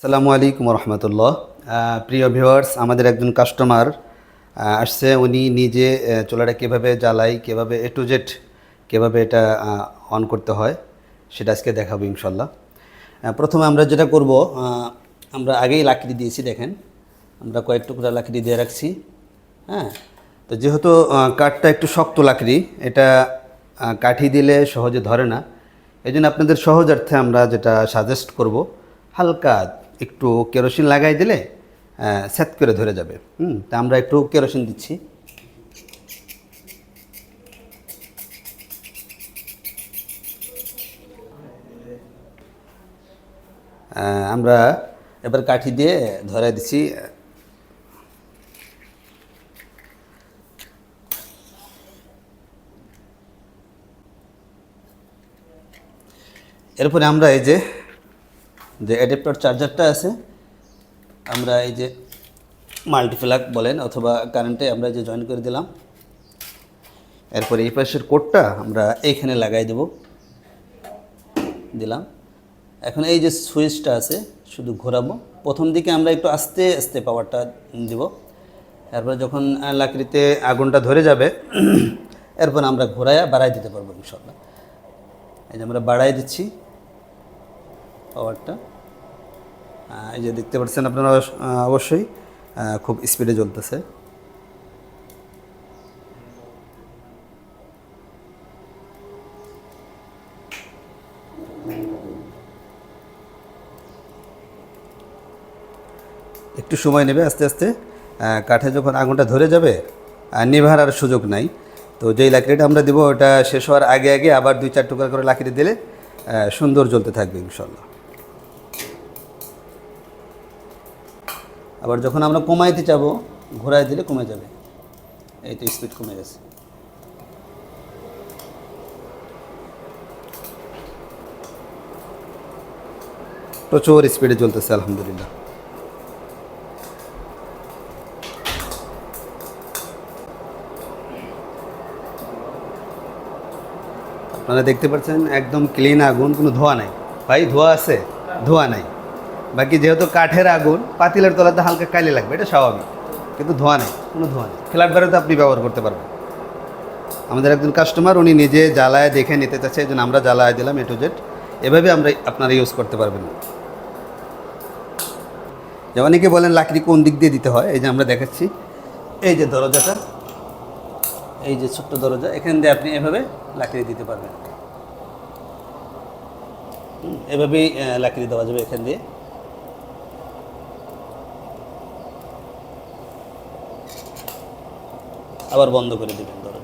আসসালামু আলাইকুম রহমতুল্লাহ। প্রিয় ভিউয়ার্স, আমাদের একজন কাস্টমার আসছে। উনি নিজে চুলাটা কীভাবে জ্বালাই, কীভাবে এ টু জেড কীভাবে এটা অন করতে হয় সেটা আজকে দেখাবো ইনশাল্লাহ। প্রথমে আমরা যেটা করব, আমরা আগেই লাকড়ি দিয়েছি, দেখেন আমরা কয়েক টুকরা লাকড়ি দিয়ে রাখছি। হ্যাঁ, তো যেহেতু কাঠটা একটু শক্ত লাকড়ি, এটা কাঠি দিলে সহজে ধরে না। এই জন্য আপনাদের সহজার্থে আমরা যেটা সাজেস্ট করব, হালকা একটু কেরোসিন লাগাই দিলে সেট করে ধরে যাবে। তা আমরা একটু কেরোসিন দিচ্ছি। আমরা এবার কাঠি দিয়ে ধরে দিচ্ছি। এরপরে আমরা এই যে অ্যাডাপ্টার চার্জারটা আছে, আমরা এই যে মাল্টিপ্লাগ বলেন অথবা কারেন্টে আমরা যে জয়েন করে দিলাম। এরপরে এই পাশের কোডটা আমরা এইখানে লাগাই দিলাম। এখন এই যে সুইচটা আছে শুধু ঘোরাবো। প্রথম দিকে আমরা একটু আস্তে আস্তে পাওয়ারটা দিব। এরপরে যখন লাকড়িতে আগুনটা ধরে যাবে এরপর আমরা ঘোরায়া বাড়াই দিতে পারবো ইনশাল্লাহ। এই যে আমরা বাড়াই দিচ্ছি পাওয়ারটা। এই যে দেখতে পাচ্ছেন আপনারা অবশ্যই খুব স্পিডে জ্বলতেছে। একটু সময় নেবে, আস্তে আস্তে কাঠে যখন আগুনটা ধরে যাবে নেভার আর সুযোগ নাই। তো যেই লাকড়িটা আমরা দেবো ওটা শেষ হওয়ার আগে আগে আবার 2-4 টুকরা করে লাকড়ি দিলে সুন্দর জ্বলতে থাকবে ইনশাল্লাহ। আবার যখন আমরা কমাইতে চাবো ঘোরায় দিলে কমে যাবে। এই তো স্পিড কমে গেছে। প্রচুর স্পিডে জ্বলতেছে আলহামদুলিল্লাহ। আপনারা দেখতে পাচ্ছেন একদম ক্লিন আগুন, কোনো ধোঁয়া নাই। ভাই ধোঁয়া আছে? ধোঁয়া নাই। বাকি যেহেতু কাঠের আগুন, পাতিলের তলাতে হালকা কালি লাগবে, এটা স্বাভাবিক, কিন্তু ধোঁয়া নেই, কোনো ধোঁয়া নেই। ফ্ল্যাট বাড়িতে আপনি ব্যবহার করতে পারবেন। আমাদের একজন কাস্টমার উনি নিজে জ্বালায় দেখে নিতে চাচ্ছে, এই জন্য আমরা জ্বালায় দিলাম এ টু জেড। এভাবে আমরা আপনারা ইউজ করতে পারবেন। যেমন অনেকে বলেন লাকড়ি কোন দিক দিয়ে দিতে হয়, এই যে আমরা দেখাচ্ছি। এই যে দরজাটা, এই যে ছোট্ট দরজা, এখান দিয়ে আপনি এভাবে লাকড়ি দিতে পারবেন। এভাবেই লাকড়ি দেওয়া যাবে এখান দিয়ে। আবার বন্ধ করে দেবেন দরজা।